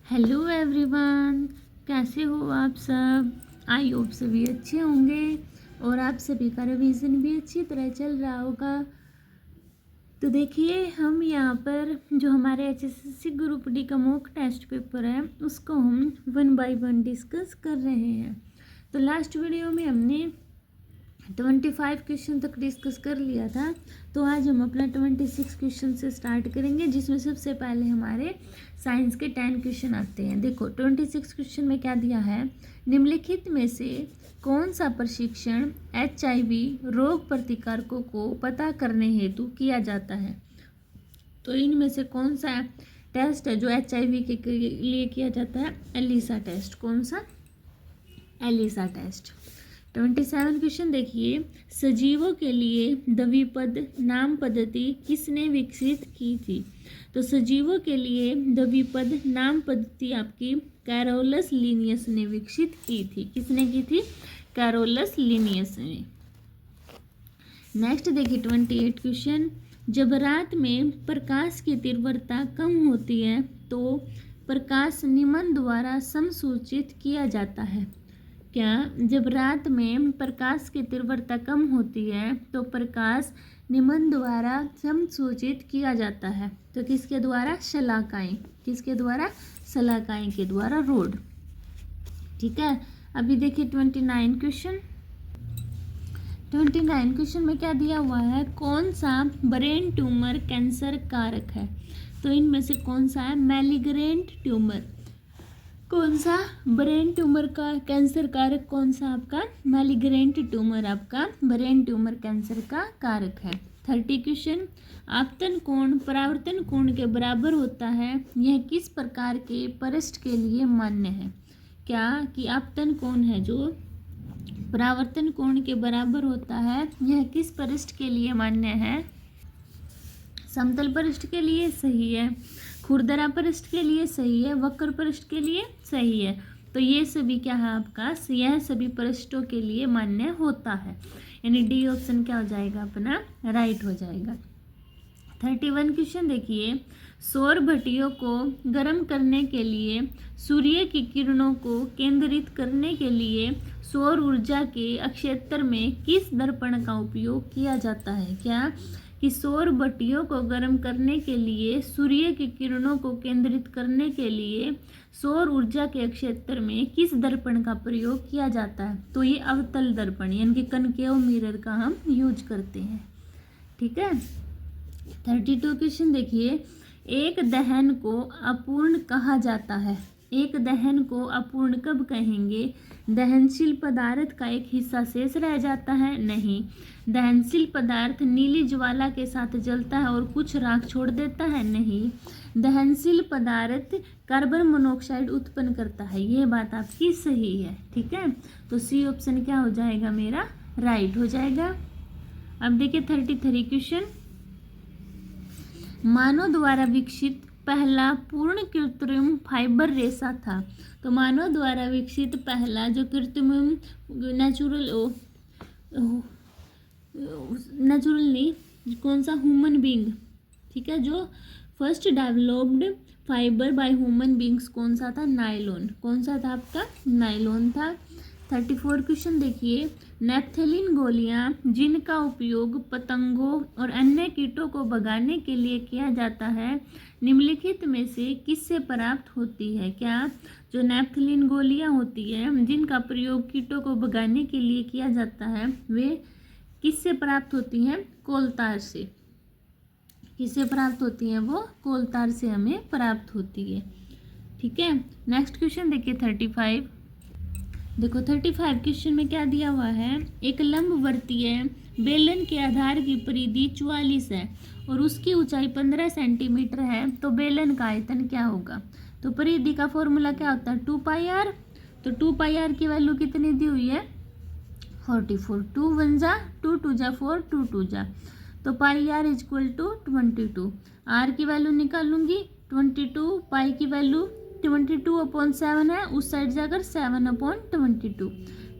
Hello everyone, कैसे हो आप सब। आई होप सभी अच्छे होंगे और आप सभी का रिवीजन भी अच्छी तरह चल रहा होगा। तो देखिए, हम यहाँ पर जो हमारे एचएसएससी ग्रुप डी का मॉक टेस्ट पेपर है उसको हम 1 बाय 1 डिस्कस कर रहे हैं। तो लास्ट वीडियो में हमने 25 क्वेश्चन तक डिस्कस कर लिया था। तो आज हम अपना 26 क्वेश्चन से स्टार्ट करेंगे, जिसमें सबसे पहले हमारे साइंस के 10 क्वेश्चन आते हैं। देखो 26 क्वेश्चन में क्या दिया है, निम्नलिखित में से कौन सा प्रशिक्षण एचआईवी रोग प्रतिकारकों को पता करने हेतु किया जाता है। तो इनमें से कौन सा टेस्ट है जो एचआईवी के लिए किया जाता है, एलिसा टेस्ट। कौन सा, एलिसा टेस्ट। 27 क्वेश्चन देखिए, सजीवों के लिए द्विपद नाम पद्धति किसने विकसित की थी। तो सजीवों के लिए द्विपद नाम पद्धति आपकी कैरोलस लिनियस ने विकसित की थी। किसने की थी, कैरोलस लिनियस ने। नेक्स्ट देखिए 28 क्वेश्चन, जब रात में प्रकाश की तीव्रता कम होती है तो प्रकाश निमन द्वारा समसूचित किया जाता है। क्या, जब रात में प्रकाश की तीव्रता कम होती है तो प्रकाश निमन द्वारा समसूचित किया जाता है। तो किसके द्वारा, शलाकाएं। किसके द्वारा, शलाकाएं के द्वारा, रोड। ठीक है। अभी देखिए 29 क्वेश्चन। 29 क्वेश्चन में क्या दिया हुआ है, कौन सा ब्रेन ट्यूमर कैंसर कारक है। तो इनमें से कौन सा है, मैलिग्रेंट ट्यूमर। कौन सा ब्रेन ट्यूमर का कैंसर कारक, कौन सा आपका, मैलिग्रेंट ट्यूमर आपका ब्रेन ट्यूमर कैंसर का कारक है। 30 क्वेश्चन, आपतन कोण परावर्तन कोण के बराबर होता है, यह किस प्रकार के पृष्ठ के लिए मान्य है। क्या, कि आपतन कोण है जो परावर्तन कोण के बराबर होता है, यह किस पृष्ठ के लिए मान्य है, समतल पृष्ठ के लिए सही है, खुरदरा पृष्ठ के लिए सही है, वक्र पृष्ठ के लिए सही है। तो ये सभी क्या है आपका, यह सभी पृष्ठों के लिए मान्य होता है, यानी डी ऑप्शन क्या हो जाएगा अपना, राइट हो जाएगा। 31 क्वेश्चन देखिए, सौर भट्टियों को गर्म करने के लिए सूर्य की किरणों को केंद्रित करने के लिए सौर ऊर्जा के अक्षेत्र में किस दर्पण का उपयोग किया जाता है। क्या, कि सौर भट्टियों को गर्म करने के लिए सूर्य की किरणों को केंद्रित करने के लिए सौर ऊर्जा के क्षेत्र में किस दर्पण का प्रयोग किया जाता है। तो ये अवतल दर्पण यानी कि कनकेव मिरर का हम यूज करते हैं। ठीक है। 32 क्वेश्चन देखिए, एक दहन को अपूर्ण कहा जाता है। एक दहन को अपूर्ण कब कहेंगे, दहनशील पदार्थ का एक हिस्सा शेष रह जाता है, नहीं। दहनशील पदार्थ नीली ज्वाला के साथ जलता है और कुछ राख छोड़ देता है, नहीं। दहनशील पदार्थ कार्बन मोनोऑक्साइड उत्पन्न करता है, ये बात आपकी सही है। ठीक है। तो सी ऑप्शन क्या हो जाएगा मेरा, राइट हो जाएगा। अब देखिए 33 क्वेश्चन, मानव द्वारा विकसित पहला पूर्ण कृत्रिम फाइबर रेशा था। तो मानव द्वारा विकसित पहला जो कृत्रिम नेचुरल नहीं, कौन सा, ह्यूमन बीइंग। ठीक है। जो first developed fibre by human beings कौन सा था, नायलॉन। कौन सा था आपका, नायलॉन था। 34 क्वेश्चन देखिए, नेफ्थलीन गोलियां जिनका उपयोग पतंगों और अन्य कीटों को भगाने के लिए किया जाता है, निम्नलिखित में से किससे प्राप्त होती है। क्या, जो नेफ्थलीन गोलियां होती है जिनका प्रयोग कीटों को भगाने के लिए किया जाता है, वे किससे प्राप्त होती हैं, कोलतार से। किससे प्राप्त होती हैं, वो कोलतार से हमें प्राप्त होती है। ठीक है। नेक्स्ट क्वेश्चन देखिए 35। देखो 35 क्वेश्चन में क्या दिया हुआ है, एक लंबवर्तीय बेलन के आधार की परिधि 44 है और उसकी ऊंचाई 15 सेंटीमीटर है, तो बेलन का आयतन क्या होगा। तो परिधि का फॉर्मूला क्या होता है, 2πr। तो 2πr की वैल्यू कितनी दी हुई है, 44। 2 1 जा 2 2 जा 4 2 2 जा, तो πr इक्वल टू 22। r की वैल्यू निकालूंगी 22, पाई की वैल्यू 22/7 है, उस साइड जाकर 7/22।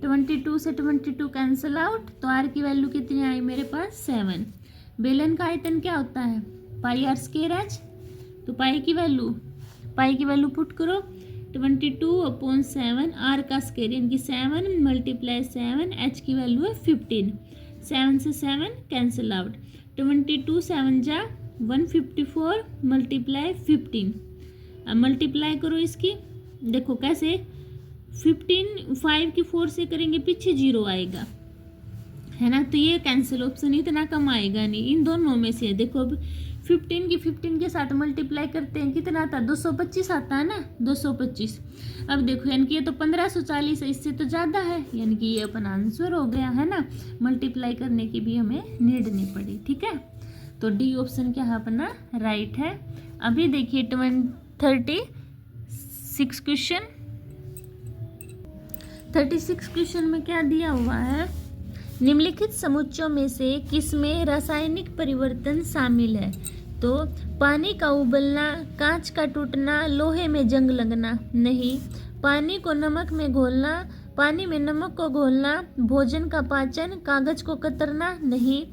22 से 22 कैंसिल आउट, तो r की वैल्यू कितनी आई मेरे पास, 7। बेलन का आयतन क्या होता है, πr² h। तो पाई की वैल्यू पाई की वैल्यू पुट करो 22/7, आर का स्क्वायर यानी कि 7 × 7, एच की वैल्यू है 15, 7 से 7 कैंसिल आउट, 22 7 जा 154 × 15। अब मल्टीप्लाई करो इसकी, देखो कैसे 15 5 की 4 से करेंगे पीछे 0 आएगा है ना, तो ये कैंसिल ऑप्शन इतना कम आएगा नहीं, इन दोनों में से देखो अब 15 की 15 के साथ मल्टीप्लाई करते हैं कितना आता है 225 आता है ना 225। अब देखो यानी कि ये तो 1540 है, इससे तो ज़्यादा है, यानी कि ये अपन आंसर हो गया है ना, मल्टीप्लाई करने की भी हमें नीड नहीं पड़ी। ठीक है, तो डी ऑप्शन क्या है अपना राइट है। अभी देखिए 36 क्वेश्चन, 36 क्वेश्चन में क्या दिया हुआ है, निम्नलिखित समुच्चयों में से किसमें रासायनिक परिवर्तन शामिल है। तो पानी का उबलना, कांच का टूटना, लोहे में जंग लगना, नहीं। पानी को नमक में घोलना, पानी में नमक को घोलना, भोजन का पाचन, कागज को कतरना, नहीं।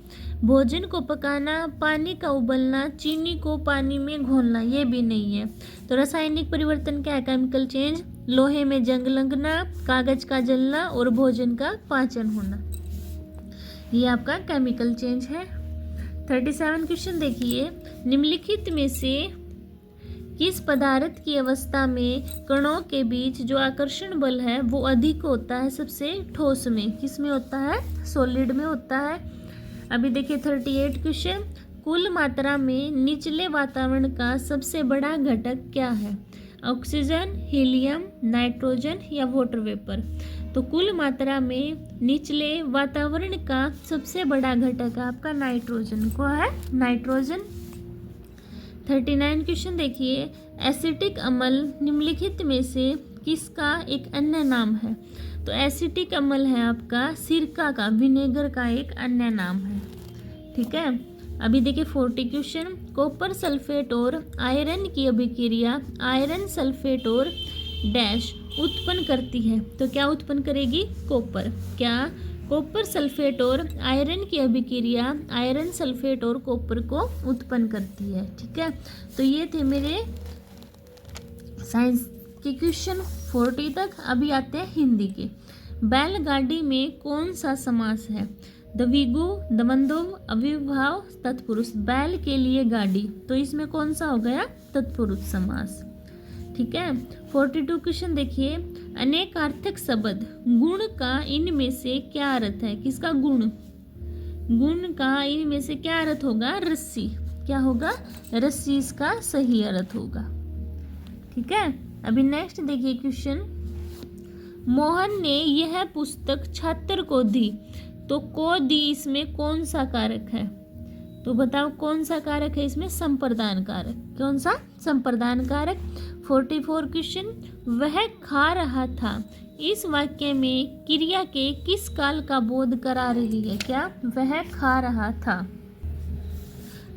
भोजन को पकाना, पानी का उबलना, चीनी को पानी में घोलना, ये भी नहीं है। तो रासायनिक परिवर्तन क्या है, केमिकल चेंज, लोहे में जंग लगना, कागज का जलना और भोजन का पाचन होना, ये आपका केमिकल चेंज है। 37 क्वेश्चन देखिए, निम्नलिखित में से किस पदार्थ की अवस्था में कणों के बीच जो आकर्षण बल है वो अधिक होता है सबसे ठोस में, किस में होता है, सॉलिड में होता है। अभी देखिए 38 क्वेश्चन, कुल मात्रा में निचले वातावरण का सबसे बड़ा घटक क्या है, ऑक्सीजन, हीलियम, नाइट्रोजन या वाटर वेपर। तो कुल मात्रा में निचले वातावरण का सबसे बड़ा घटक आपका नाइट्रोजन को है, नाइट्रोजन। 39 क्वेश्चन देखिए, एसिटिक अम्ल निम्नलिखित में से किसका एक अन्य नाम है। तो एसिटिक अम्ल है आपका सिरका का, विनेगर का एक अन्य नाम है। ठीक है, अभी देखिए 40 क्वेश्चन, कॉपर सल्फेट और आयरन की अभिक्रिया आयरन सल्फेट और डैश उत्पन्न करती है। तो क्या उत्पन्न करेगी, कॉपर। क्या, कॉपर सल्फेट और आयरन की अभिक्रिया आयरन सल्फेट और कॉपर को उत्पन्न करती है। ठीक है, तो ये थे मेरे साइंस के क्वेश्चन 40 तक। अभी आते हैं हिंदी के। बैलगाड़ी में कौन सा समास है, द्विगु, दमनद्व, अविभाव, तत्पुरुष। बैल के लिए गाड़ी, तो इसमें कौन सा हो गया, तत्पुरुष समास। ठीक है, 42 क्वेश्चन देखिए, अनेकार्थक शब्द गुण का इनमें से क्या अर्थ है, किसका गुण, गुण का इनमें से क्या अर्थ होगा, रस्सी। क्या होगा, रस्सी इसका सही अर्थ होगा। ठीक है, अभी नेक्स्ट देखिए क्वेश्चन, मोहन ने यह पुस्तक छात्र को दी, तो को दी इसमें कौन सा कारक है। तो बताओ कौन सा कारक है इसमें, संप्रदान कारक। कौन सा, संप्रदान कारक। 44 क्वेश्चन, वह खा रहा था, इस वाक्य में क्रिया के किस काल का बोध करा रही है। क्या, वह खा रहा था।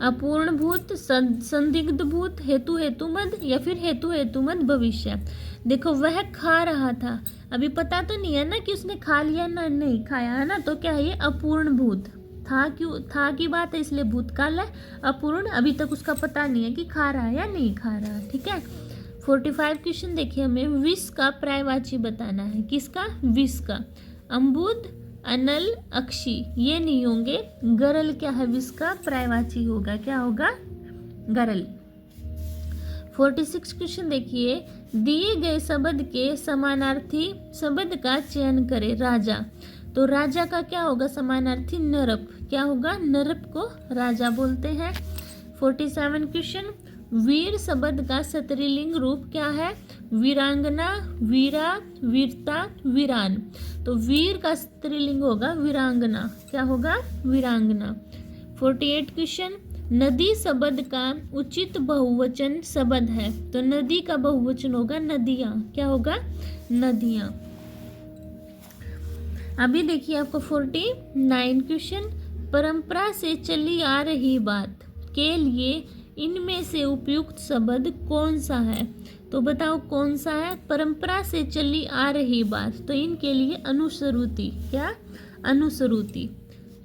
अपूर्ण भूत, संदिग्ध भूत, हेतु हेतुमद या फिर हेतु हेतुमद भविष्य। देखो वह खा रहा था, अभी पता तो नहीं है ना कि उसने खा लिया ना नहीं खाया, है ना, तो क्या है ये अपूर्ण भूत, था क्यों, था की बात है इसलिए भूतकाल है, अपूर्ण अभी तक उसका पता नहीं है कि खा रहा है या नहीं खा रहा है। ठीक है, 45 क्वेश्चन देखिए, हमें विष का पर्यायवाची बताना है, किसका, विष का। अम्बुद, अनल, अक्षी ये नहीं होंगे, गरल क्या है, विष का पर्यायवाची होगा, क्या होगा, गरल। 46 क्वेश्चन देखिए, दिए गए शब्द के समानार्थी शब्द का चयन करें, राजा। तो राजा का क्या होगा समानार्थी, नरप। क्या होगा, नरप को राजा बोलते हैं। 47 क्वेश्चन, वीर शब्द का स्त्रीलिंग रूप क्या है, वीरांगना, वीरा, वीरता, वीरान। तो वीर का स्त्रीलिंग होगा वीरांगना, क्या होगा, वीरांगना। 48 क्वेश्चन, नदी शब्द का उचित बहुवचन शब्द है। तो नदी का बहुवचन होगा नदियाँ, क्या होगा, नदियाँ। अभी देखिए आपको 49 क्वेश्चन, परंपरा से चली आ रही बात के लिए इनमें से उपयुक्त शब्द कौन सा है। तो बताओ कौन सा है, परंपरा से चली आ रही बात, तो इनके लिए अनुश्रुति। क्या, अनुश्रुति।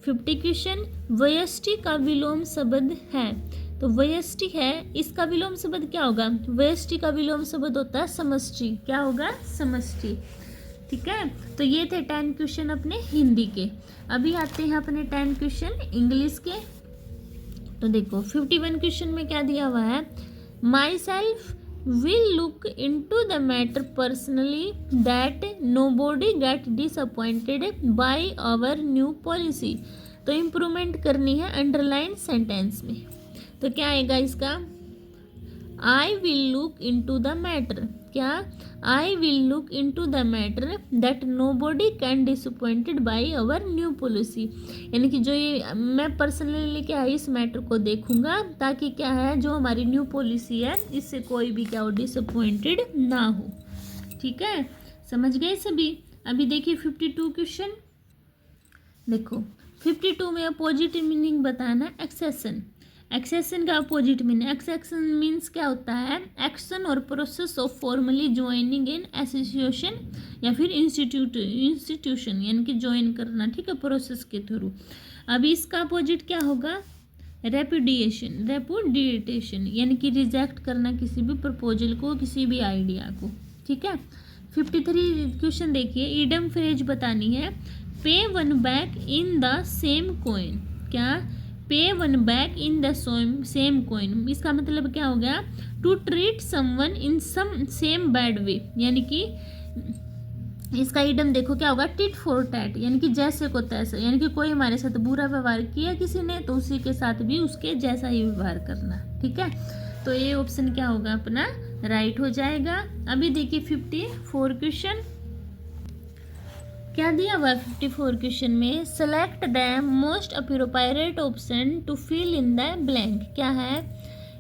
50 क्वेश्चन, व्यष्टि का विलोम शब्द है। तो व्यष्टि है, इसका विलोम शब्द क्या होगा? व्यष्टि का विलोम शब्द होता है समष्टि। क्या होगा? समष्टि। ठीक है, तो ये थे 10 क्वेश्चन अपने हिंदी के। अभी आते हैं अपने 10 क्वेश्चन इंग्लिश के। तो देखो 51 क्वेश्चन में क्या दिया हुआ है? My self will look into the matter personally that nobody get disappointed by our new policy। तो इम्प्रूवमेंट करनी है अंडरलाइन सेंटेंस में। तो क्या आएगा इसका? I will look into the matter. क्या? I will look into the matter that nobody can disappointed by our new policy. यानी कि जो ये मैं पर्सनली लेके आई इस मैटर को देखूंगा ताकि क्या है, जो हमारी न्यू पॉलिसी है इससे कोई भी क्या हो, डिसअपॉइंटेड ना हो। ठीक है, समझ गए सभी? अभी देखिए 52 क्वेश्चन। देखो 52 में अपोजिट मीनिंग बताना है एक्सेशन। एक्सेशन का अपोजिट मीनिंग, एक्सेशन मीन्स क्या होता है? एक्शन और process of formally joining in association या फिर इंस्टीट्यूशन, यानी कि ज्वाइन करना। ठीक है, प्रोसेस के थ्रू। अब इसका अपोजिट क्या होगा? रेपुडिएशन। रेपुडिएशन यानी कि रिजेक्ट करना किसी भी प्रपोजल को, किसी भी आइडिया को। ठीक है, 53 क्वेश्चन देखिए, इडम फ्रेज बतानी है। Pay one back in the same coin. क्या? Pay one back in the same coin. इसका मतलब क्या हो गया? To treat someone in some same bad way. यानी कि इसका इडम देखो क्या होगा? टिट फॉर टैट, यानी कि जैसे को तैसे। यानी कि कोई हमारे साथ बुरा व्यवहार किया किसी ने तो उसी के साथ भी उसके जैसा ही व्यवहार करना। ठीक है, तो ये ऑप्शन क्या होगा अपना? राइट हो जाएगा। अभी देखिए 54 क्वेश्चन क्या दिया हुआ? 54 क्वेश्चन में select the most appropriate option to fill in the blank. क्या है?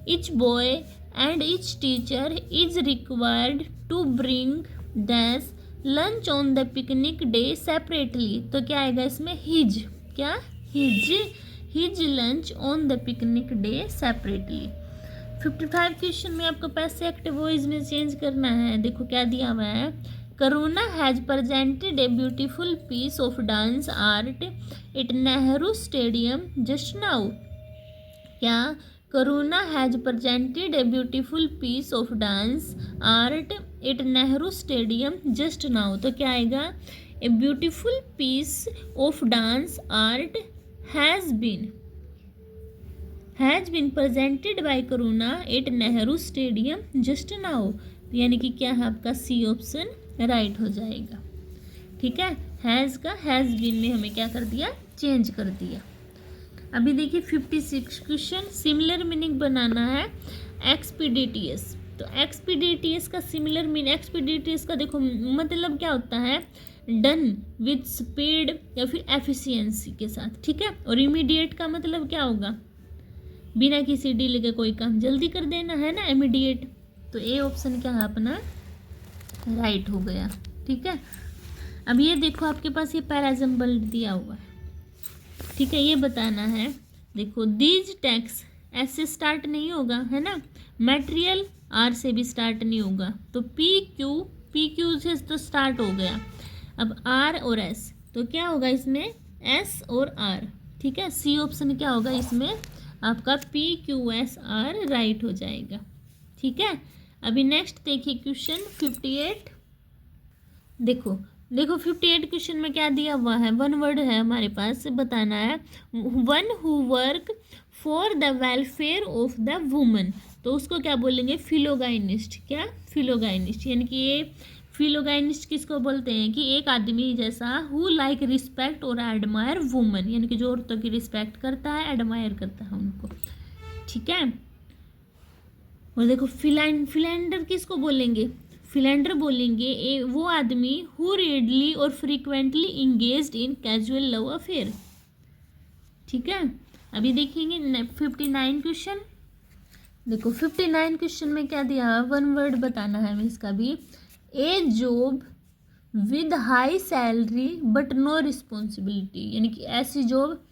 Each boy and each teacher is required to bring this lunch on the picnic day separately. तो क्या आएगा इसमें? हिज। क्या? His lunch on the picnic day separately. 55 question में आपको पैसे एक्टिव वॉइस में चेंज करना है। देखो क्या दिया हुआ है? करुणा has presented a beautiful piece of dance art at Nehru Stadium just now। क्या? करुणा has presented a beautiful piece of dance art at Nehru Stadium just now। तो क्या आएगा? A beautiful piece of dance art has been presented by Karuna at Nehru Stadium just now। यानी कि क्या है आपका? C option right हो जाएगा। ठीक है, हैज़ का हैज़ बीन में हमें क्या कर दिया? चेंज कर दिया। अभी देखिए 56 क्वेश्चन, सिमिलर मीनिंग बनाना है एक्सपीडिटियस। तो एक्सपीडिटियस का सिमिलर मीनिंग, एक्सपीडिटियस का देखो मतलब क्या होता है? डन विद स्पीड या फिर एफिशिएंसी के साथ। ठीक है, और इमीडिएट का मतलब क्या होगा? बिना किसी डिले के कोई काम जल्दी कर देना, है ना, इमीडिएट। तो ए ऑप्शन क्या है अपना? राइट हो गया। ठीक है, अब ये देखो आपके पास ये पैराजम्बल दिया हुआ है। ठीक है, ये बताना है। देखो दीज टैक्स ऐसे स्टार्ट नहीं होगा, है ना, मटेरियल आर से भी स्टार्ट नहीं होगा। तो पी क्यू से तो स्टार्ट हो गया। अब आर और एस, तो क्या होगा इसमें? एस और आर। ठीक है, सी ऑप्शन क्या होगा इसमें? आपका PQSR राइट हो जाएगा। ठीक है, अभी नेक्स्ट देखिए क्वेश्चन 58। देखो 58 क्वेश्चन में क्या दिया हुआ है? वन वर्ड है हमारे पास, बताना है। One who work for the welfare of the woman. तो उसको क्या बोलेंगे? फिलोगाइनिस्ट। क्या? फिलोगाइनिस्ट। यानी कि ये फिलोगाइनिस्ट किसको बोलते हैं? कि एक आदमी जैसा हु लाइक रिस्पेक्ट और एडमायर वुमन, यानी कि जो औरतों की रिस्पेक्ट करता है, एडमायर करता है उनको। ठीक है, और देखो फिलेंडर किसको बोलेंगे? फिलेंडर बोलेंगे वो आदमी हु रेडली और फ्रीक्वेंटली इंगेज्ड इन कैजुअल लव अफेयर। ठीक है, अभी देखेंगे 59 क्वेश्चन। देखो 59 क्वेश्चन में क्या दिया? वन वर्ड बताना है हमें इसका भी। A job with high salary but no responsibility, यानी कि ऐसी जॉब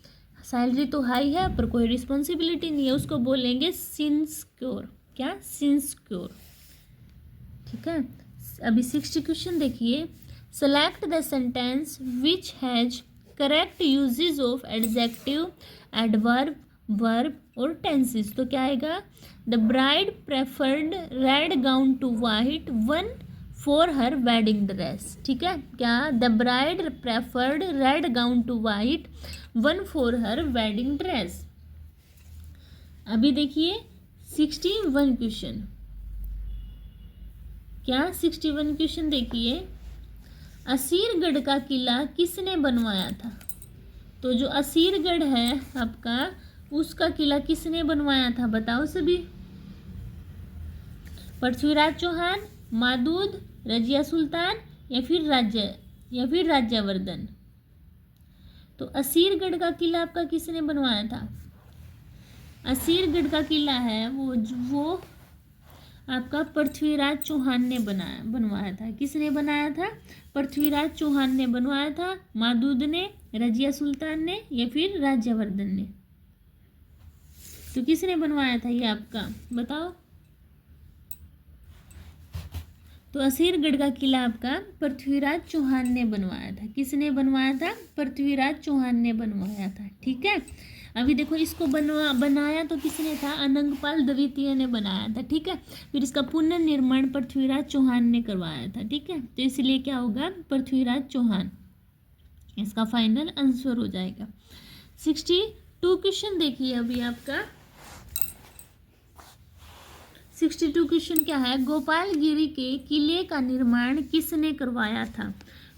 सैलरी तो हाई है पर कोई रिस्पॉन्सिबिलिटी नहीं है, उसको बोलेंगे सिंसिक्योर। क्या? सिंसिक्योर। ठीक है, अभी 60 क्वेश्चन देखिए। Select the sentence which has correct usage of adjective, adverb, verb और टेंसेस। तो क्या आएगा, the bride preferred red gown to white one for her wedding dress. ठीक है, क्या, the bride preferred red gown to white one for her wedding dress. अभी देखिए 61 question, क्या 61 क्वेश्चन देखिए, असीरगढ़ का किला किसने बनवाया था। तो जो असीरगढ़ है आपका, उसका किला किसने बनवाया था, बताओ सभी। पृथ्वीराज चौहान, मादूद, रजिया सुल्तान या फिर राज्यवर्धन। तो असीरगढ़ का किला आपका किसने बनवाया था। असीरगढ़ का किला है वो आपका पृथ्वीराज चौहान ने बनवाया था। किसने बनाया था, पृथ्वीराज चौहान ने बनवाया था, मादूद ने, रजिया सुल्तान ने या फिर राज्यवर्धन ने। तो किसने बनवाया था ये आपका, बताओ। तो असीरगढ़ का किला आपका पृथ्वीराज चौहान ने बनवाया था। किसने बनवाया था, पृथ्वीराज चौहान ने बनवाया था। ठीक है, अभी देखो इसको बनाया तो किसने था, अनंगपाल द्वितीय ने बनाया था। ठीक है, फिर इसका पुनर्निर्माण पृथ्वीराज चौहान ने करवाया था। ठीक है, तो इसलिए क्या होगा, पृथ्वीराज चौहान इसका फाइनल आंसर हो जाएगा। 62 क्वेश्चन देखिए अभी आपका 62 क्वेश्चन क्या है, गोपालगिरी के किले का निर्माण किसने करवाया था।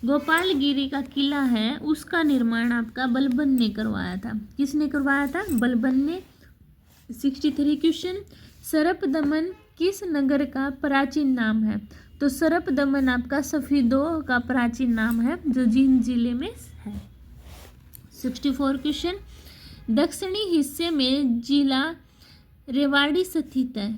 गोपालगिरी का किला है उसका निर्माण आपका बलबन ने करवाया था। किसने करवाया था, बलबन ने। 63 क्वेश्चन, सरपदमन किस नगर का प्राचीन नाम है। तो सरपदमन आपका सफीदो का प्राचीन नाम है जो जींद जिले में है। 64 क्वेश्चन, दक्षिणी हिस्से में जिला रेवाड़ी स्थित है,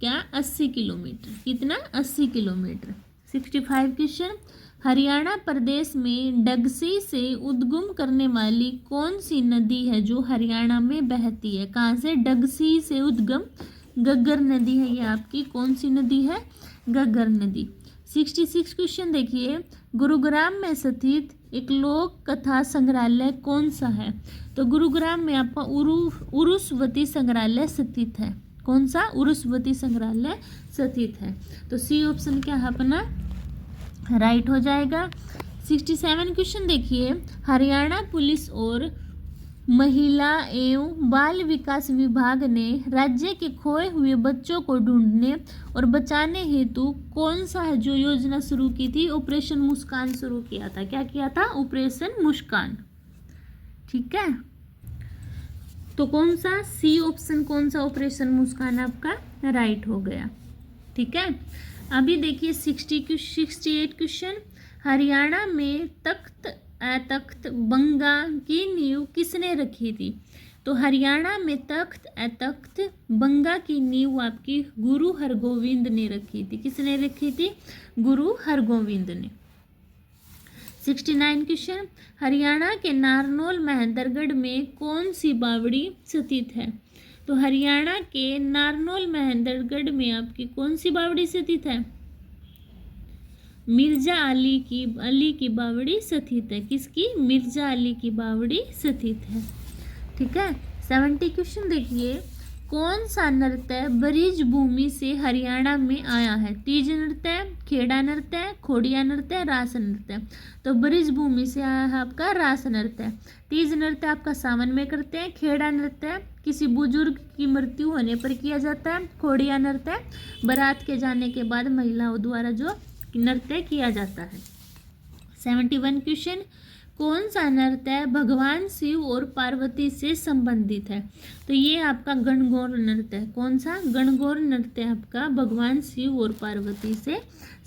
क्या, 80 किलोमीटर। कितना, 80 किलोमीटर। 65 क्वेश्चन, हरियाणा प्रदेश में डगसी से उद्गम करने वाली कौन सी नदी है जो हरियाणा में बहती है। कहाँ से, डगसी से उद्गम, गग्गर नदी है ये आपकी। कौन सी नदी है, गग्गर नदी। 66 क्वेश्चन देखिए, गुरुग्राम में स्थित एक लोक कथा संग्रहालय कौन सा है। तो गुरुग्राम में आपका उरुस्वती संग्रहालय स्थित है। कौन सा, उरुस्वती संग्रहालय स्थित है। तो सी ऑप्शन क्या है अपना राइट हो जाएगा। 67 क्वेश्चन देखिए, हरियाणा पुलिस और महिला एवं बाल विकास विभाग ने राज्य के खोए हुए बच्चों को ढूंढने और बचाने हेतु कौन सा है जो योजना शुरू की थी, ऑपरेशन मुस्कान शुरू किया था। क्या किया था, ऑपरेशन मुस्कान। ठीक है, तो कौन सा, सी ऑप्शन कौन सा, ऑपरेशन मुस्कान आपका राइट हो गया। ठीक है, अभी देखिए 68 क्वेश्चन, हरियाणा में तख्त बंगा की नींव किसने रखी थी। तो हरियाणा में तख्त बंगा की नींव आपकी गुरु हरगोविंद ने रखी थी। किसने रखी थी, गुरु हरगोविंद ने। 69 क्वेश्चन, हरियाणा के नारनौल महेंद्रगढ़ में कौन सी बावड़ी स्थित है। तो हरियाणा के नारनौल महेंद्रगढ़ में आपकी कौन सी बावड़ी स्थित है, मिर्जा अली की बावड़ी स्थित है। किसकी, मिर्जा अली की बावड़ी स्थित है। ठीक है, 70 क्वेश्चन देखिए, कौन सा नृत्य ब्रिज भूमि से हरियाणा में आया है। तीज नृत्य, खेड़ा नृत्य, खोड़िया नृत्य, रास नृत्य। तो ब्रिज भूमि से आया है आपका रास नृत्य। तीज नृत्य आपका सावन में करते हैं। खेड़ा नृत्य किसी बुजुर्ग की मृत्यु होने पर किया जाता है। खोड़िया नृत्य बारात के जाने के बाद महिलाओं द्वारा जो नृत्य किया जाता है। 71 क्वेश्चन, कौन सा नृत्य भगवान शिव और पार्वती से संबंधित है। तो ये आपका गणगौर नृत्य है। कौन सा, गणगौर नृत्य आपका भगवान शिव और पार्वती से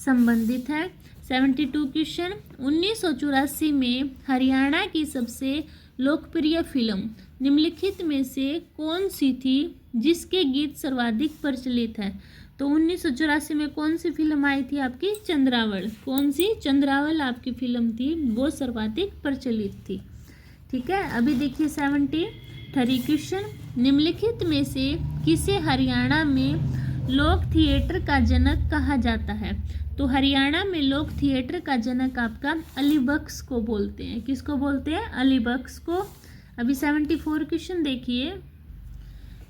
संबंधित है। 72 क्वेश्चन, 1984 में हरियाणा की सबसे लोकप्रिय फिल्म निम्नलिखित में से कौन सी थी जिसके गीत सर्वाधिक प्रचलित है। तो 1984 में कौन सी फिल्म आई थी आपकी, चंद्रावल। कौन सी, चंद्रावल आपकी फिल्म थी, वो सर्वाधिक प्रचलित थी। ठीक है, अभी देखिए 73 क्वेश्चन, निम्नलिखित में से किसे हरियाणा में लोक थिएटर का जनक कहा जाता है। तो हरियाणा में लोक थिएटर का जनक आपका अली बख्श को बोलते हैं। किसको बोलते हैं, अली बख्श को। अभी 74 क्वेश्चन देखिए,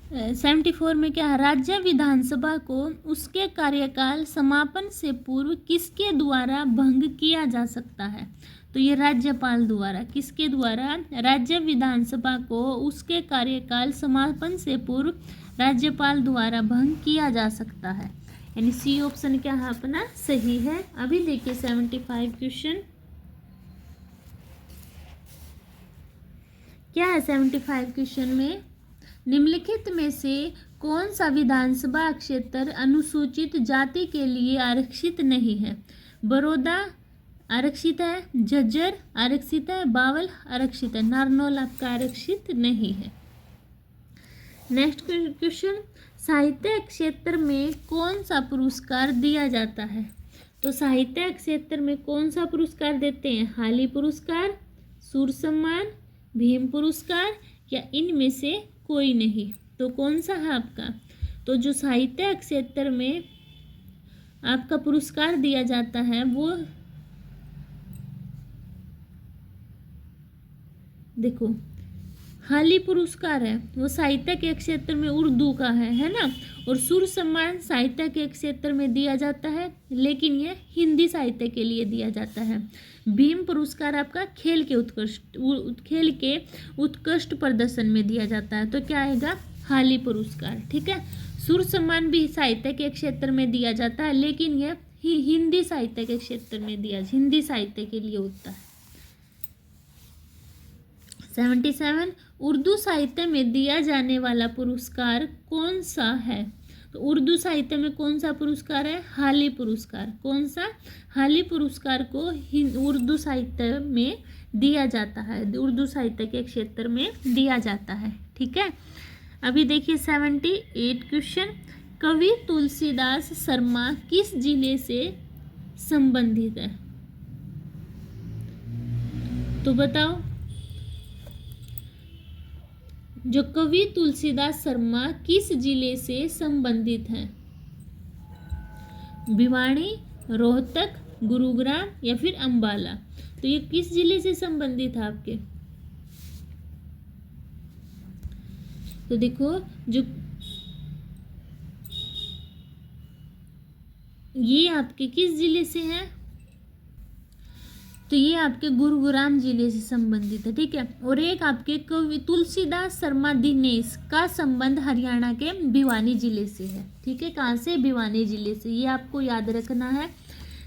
74 में क्या है, राज्य विधानसभा को उसके कार्यकाल समापन से पूर्व किसके द्वारा भंग किया जा सकता है? तो ये राज्यपाल द्वारा, किसके द्वारा? राज्य विधानसभा को उसके कार्यकाल समापन से पूर्व राज्यपाल द्वारा भंग किया जा सकता है, यानी सी ऑप्शन क्या है अपना सही है। अभी देखिए 75 क्वेश्चन क्या है। 75 क्वेश्चन में निम्नलिखित में से कौन सा विधानसभा क्षेत्र अनुसूचित जाति के लिए आरक्षित नहीं है? बड़ौदा आरक्षित है, झज्जर आरक्षित है, बावल आरक्षित है, नारनौल आपका आरक्षित नहीं है। नेक्स्ट क्वेश्चन, साहित्य क्षेत्र में कौन सा पुरस्कार दिया जाता है? तो साहित्य क्षेत्र में कौन सा पुरस्कार देते हैं? हाली पुरस्कार, सूर सम्मान, भीम पुरस्कार या इनमें से कोई नहीं? तो कौन सा है आपका? तो जो साहित्य क्षेत्र में आपका पुरस्कार दिया जाता है वो देखो हाली पुरस्कार है, वो साहित्य के क्षेत्र में उर्दू का है ना। और सुर सम्मान साहित्य के क्षेत्र में दिया जाता है, लेकिन ये हिंदी साहित्य के लिए दिया जाता है। भीम पुरस्कार आपका खेल के उत्कृष्ट प्रदर्शन में दिया जाता है, तो क्या आएगा? हाली पुरस्कार। ठीक है, सुर सम्मान भी साहित्य के क्षेत्र में दिया जाता है, लेकिन यह हिंदी साहित्य के क्षेत्र में हिंदी साहित्य के लिए होता है। 77 उर्दू साहित्य में दिया जाने वाला पुरस्कार कौन सा है? तो उर्दू साहित्य में कौन सा पुरस्कार है? हाली पुरस्कार। कौन सा? हाली पुरस्कार को उर्दू साहित्य में दिया जाता है, उर्दू साहित्य के क्षेत्र में दिया जाता है। ठीक है, अभी देखिए 78 क्वेश्चन, कवि तुलसीदास शर्मा किस जिले से संबंधित है? तो बताओ, जो कवि तुलसीदास शर्मा किस जिले से संबंधित हैं? भिवाड़ी, रोहतक, गुरुग्राम या फिर अंबाला? तो ये किस जिले से संबंधित है आपके? तो देखो, जो ये आपके किस जिले से हैं? तो ये आपके गुरुग्राम जिले से संबंधित है। ठीक है, और एक आपके कवि तुलसीदास शर्मा दिनेश का संबंध हरियाणा के भिवानी जिले से है। ठीक है, कहाँ से? भिवानी जिले से, ये आपको याद रखना है।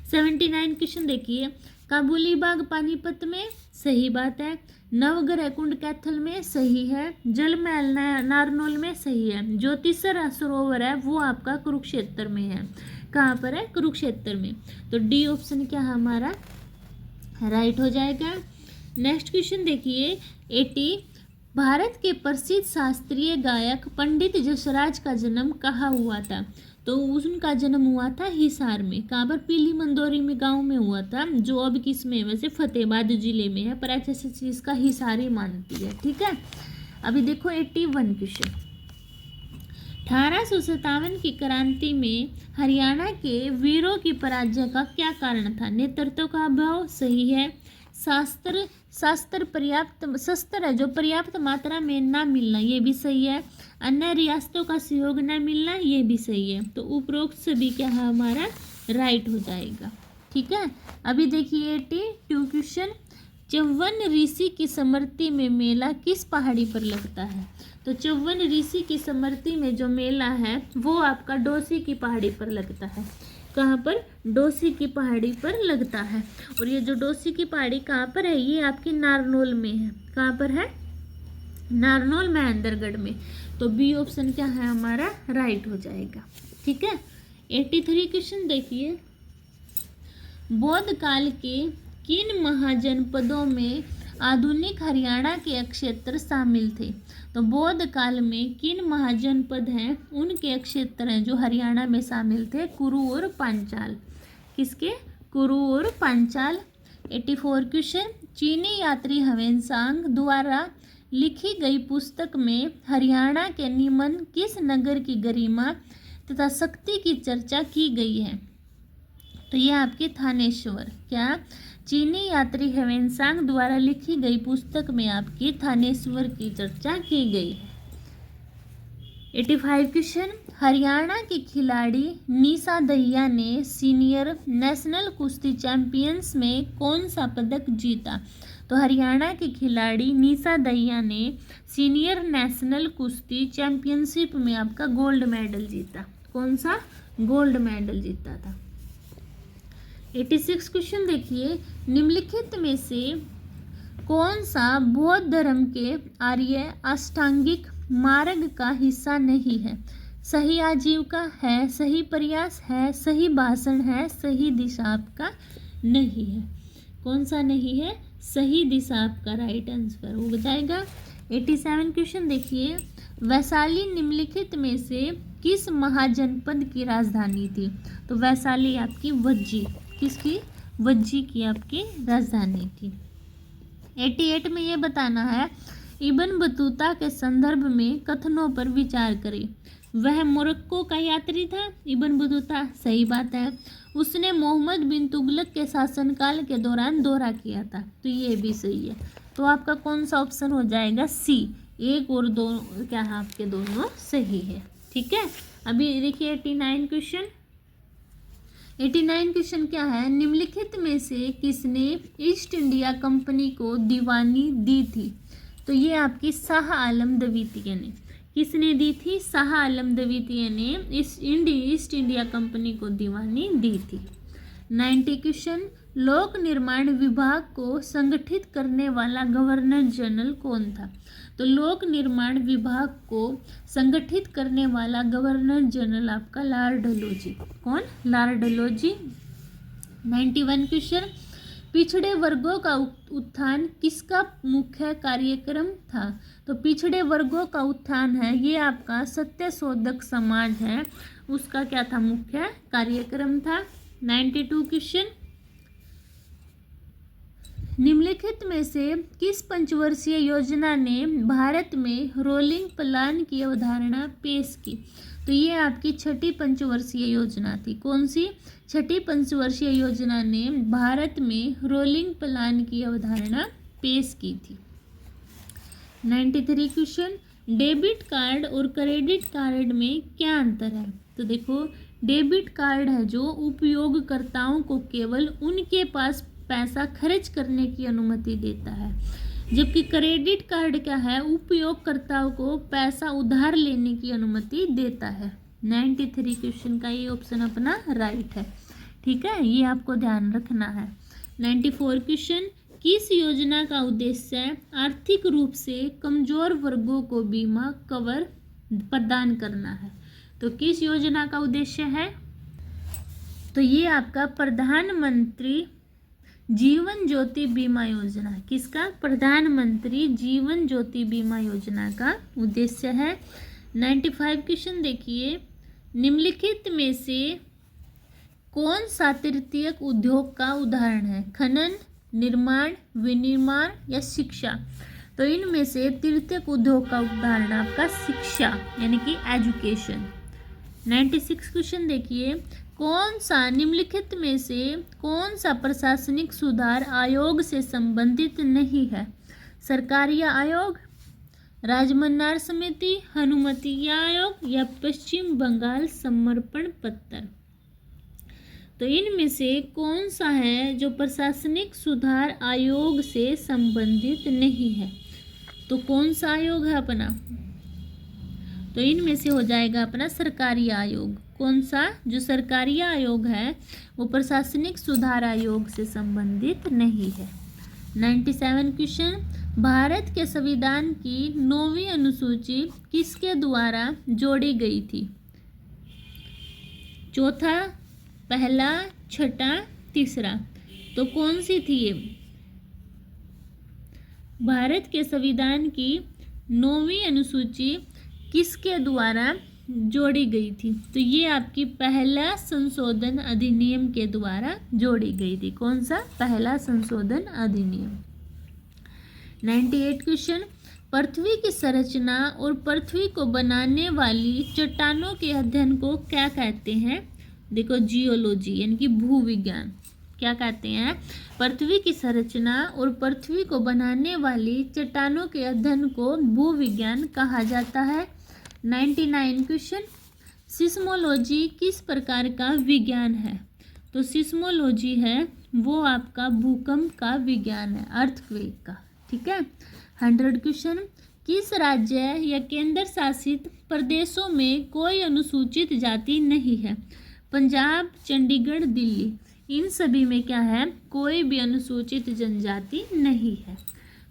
79 क्वेश्चन देखिए, काबुली बाग पानीपत में, सही बात है। नवग्रह कुंड कैथल में, सही है। जल महल नारनौल में, सही है। ज्योतिषर सरोवर है वो आपका कुरुक्षेत्र में है। कहाँ पर है? कुरुक्षेत्र में। तो डी ऑप्शन क्या है हमारा राइट हो जाएगा। नेक्स्ट क्वेश्चन देखिए 80, भारत के प्रसिद्ध शास्त्रीय गायक पंडित जसराज का जन्म कहाँ हुआ था? तो उनका जन्म हुआ था हिसार में। कहाँ पर? पीली मंदोरी में गांव में हुआ था, जो अब किस में? वैसे फतेहाबाद जिले में है, पर ऐसे चीज का हिसार ही मानती है। ठीक है, अभी देखो 81 क्वेश्चन, 1857 की क्रांति में हरियाणा के वीरों की पराजय का क्या कारण था? नेतृत्व का अभाव, सही है। शस्त्र है जो पर्याप्त मात्रा में ना मिलना, ये भी सही है। अन्य रियासतों का सहयोग न मिलना, ये भी सही है। तो उपरोक्त सभी क्या है हमारा राइट हो जाएगा। ठीक है, अभी देखिए 82 क्वेश्चन, चौवन ऋषि की स्मृति में मेला किस पहाड़ी पर लगता है? तो चौवन ऋषि की स्मृति में जो मेला है वो आपका डोसी की पहाड़ी पर लगता है। कहाँ पर? डोसी की पहाड़ी पर लगता है। और ये जो डोसी की पहाड़ी कहाँ पर है? ये आपकी नारनौल में है। कहाँ पर है? नारनौल महेंद्रगढ़ में। तो बी ऑप्शन क्या है हमारा राइट हो जाएगा। ठीक है, 83 क्वेश्चन देखिए, बौद्ध काल के किन महाजनपदों में आधुनिक हरियाणा के क्षेत्र शामिल थे? तो बौद्ध काल में किन महाजनपद हैं उनके क्षेत्र हैं जो हरियाणा में शामिल थे? कुरु और पांचाल। किसके? कुरु और पांचाल। 84 क्वेश्चन, चीनी यात्री ह्वेनसांग द्वारा लिखी गई पुस्तक में हरियाणा के निम्न किस नगर की गरिमा तथा शक्ति की चर्चा की गई है? तो यह आपके थानेश्वर। क्या? चीनी यात्री ह्वेनसांग द्वारा लिखी गई पुस्तक में आपकी थानेश्वर की चर्चा की गई है। 85 क्वेश्चन, हरियाणा की खिलाड़ी निशा दहिया ने सीनियर नेशनल कुश्ती चैंपियंस में कौन सा पदक जीता? तो हरियाणा की खिलाड़ी निशा दहिया ने सीनियर नेशनल कुश्ती चैंपियनशिप में आपका गोल्ड मेडल जीता। कौन सा? गोल्ड मेडल जीता था। 86 क्वेश्चन देखिए, निम्नलिखित में से कौन सा बौद्ध धर्म के आर्य अष्टांगिक मार्ग का हिस्सा नहीं है? सही आजीविका है, सही प्रयास है, सही भाषण है, सही दिशा आपका नहीं है। कौन सा नहीं है? सही दिशा आपका राइट आंसर हो जाएगा। 87 क्वेश्चन देखिए, वैशाली निम्नलिखित में से किस महाजनपद की राजधानी थी? तो वैशाली आपकी वज्जी, किसकी? वज्जी की आपकी राजधानी थी। 88 में ये बताना है, इब्न बतूता के संदर्भ में कथनों पर विचार करें। वह मोरक्को का यात्री था, इब्न बतूता, सही बात है। उसने मोहम्मद बिन तुगलक के शासनकाल के दौरान दौरा किया था, तो ये भी सही है। तो आपका कौन सा ऑप्शन हो जाएगा? सी। एक और दो क्या है आपके दोनों सही है। ठीक है, अभी देखिए 89 क्वेश्चन। 89 क्वेश्चन क्या है, निम्नलिखित में से किसने ईस्ट इंडिया कंपनी को दीवानी दी थी? तो ये आपकी शाह आलम द्वितीय ने। किसने दी थी? शाह आलम द्वितीय ने ईस्ट इंडिया कंपनी को दीवानी दी थी। 90 क्वेश्चन, लोक निर्माण विभाग को संगठित करने वाला गवर्नर जनरल कौन था? तो लोक निर्माण विभाग को संगठित करने वाला गवर्नर जनरल आपका लॉर्ड डलहौजी। कौन? लॉर्ड डलहौजी। 91 क्वेश्चन, पिछड़े वर्गों का उत्थान किसका मुख्य कार्यक्रम था? तो पिछड़े वर्गों का उत्थान है ये आपका सत्यशोधक समाज है, उसका क्या था? मुख्य कार्यक्रम था। 92 क्वेश्चन, निम्नलिखित में से किस पंचवर्षीय योजना ने भारत में रोलिंग प्लान की अवधारणा पेश की? तो ये आपकी छठी पंचवर्षीय योजना थी। कौन सी? छठी पंचवर्षीय योजना ने भारत में रोलिंग प्लान की अवधारणा पेश की थी। 93 क्वेश्चन, डेबिट कार्ड और क्रेडिट कार्ड में क्या अंतर है? तो देखो, डेबिट कार्ड है जो उपयोगकर्ताओं को केवल उनके पास पैसा खर्च करने की अनुमति देता है, जबकि क्रेडिट कार्ड क्या है? उपयोगकर्ताओं को पैसा उधार लेने की अनुमति देता है। 93 क्वेश्चन का ये ऑप्शन अपना राइट है। ठीक है, ये आपको ध्यान रखना है। 94 क्वेश्चन, किस योजना का उद्देश्य आर्थिक रूप से कमजोर वर्गों को बीमा कवर प्रदान करना है? तो किस योजना का उद्देश्य है? तो ये आपका प्रधानमंत्री जीवन ज्योति बीमा योजना। किसका? प्रधानमंत्री जीवन ज्योति बीमा योजना का उद्देश्य है। 95 क्वेश्चन देखिए, निम्नलिखित में से कौन सा तृतीयक उद्योग का उदाहरण है? खनन, निर्माण, विनिर्माण या शिक्षा? तो इनमें से तृतीयक उद्योग का उदाहरण आपका शिक्षा यानी कि एजुकेशन। 96 क्वेश्चन देखिए, कौन सा निम्नलिखित में से कौन सा प्रशासनिक सुधार आयोग से संबंधित नहीं है? सरकारी आयोग, राजमन्नार समिति, हनुमती आयोग या पश्चिम बंगाल समर्पण पत्र? तो इनमें से कौन सा है जो प्रशासनिक सुधार आयोग से संबंधित नहीं है? तो कौन सा आयोग है अपना? तो इनमें से हो जाएगा अपना सरकारी आयोग। कौन सा? जो सरकारी आयोग है वो प्रशासनिक सुधार आयोग से संबंधित नहीं है। 97 क्वेश्चन, भारत के संविधान की 9वीं अनुसूची किसके द्वारा जोड़ी गई थी? चौथा, पहला, छठा, तीसरा? तो कौन सी थी ये? भारत के संविधान की 9वीं अनुसूची किसके द्वारा जोड़ी गई थी? तो ये आपकी पहला संशोधन अधिनियम के द्वारा जोड़ी गई थी। कौन सा? पहला संशोधन अधिनियम। 98 क्वेश्चन, पृथ्वी की संरचना और पृथ्वी को बनाने वाली चट्टानों के अध्ययन को क्या कहते हैं? देखो, जियोलॉजी यानी कि भूविज्ञान। क्या कहते हैं? पृथ्वी की संरचना और पृथ्वी को बनाने वाली चट्टानों के अध्ययन को भूविज्ञान कहा जाता है। 99 क्वेश्चन, सिस्मोलॉजी किस प्रकार का विज्ञान है? तो सिस्मोलॉजी है वो आपका भूकंप का विज्ञान है, अर्थक्वेक का, ठीक है। 100 क्वेश्चन, किस राज्य या केंद्र शासित प्रदेशों में कोई अनुसूचित जाति नहीं है? पंजाब, चंडीगढ़, दिल्ली, इन सभी में क्या है? कोई भी अनुसूचित जनजाति नहीं है।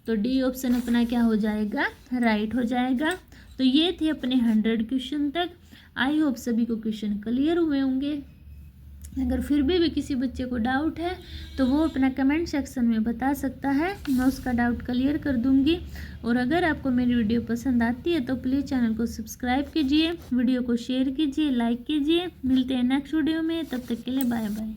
तो डी ऑप्शन अपना क्या हो जाएगा? राइट हो जाएगा। तो ये थे अपने 100 क्वेश्चन तक। आई होप सभी को क्वेश्चन क्लियर हुए होंगे। अगर फिर भी किसी बच्चे को डाउट है तो वो अपना कमेंट सेक्शन में बता सकता है, मैं उसका डाउट क्लियर कर दूंगी। और अगर आपको मेरी वीडियो पसंद आती है तो प्लीज़ चैनल को सब्सक्राइब कीजिए, वीडियो को शेयर कीजिए, लाइक कीजिए। मिलते हैं नेक्स्ट वीडियो में, तब तक के लिए बाय बाय।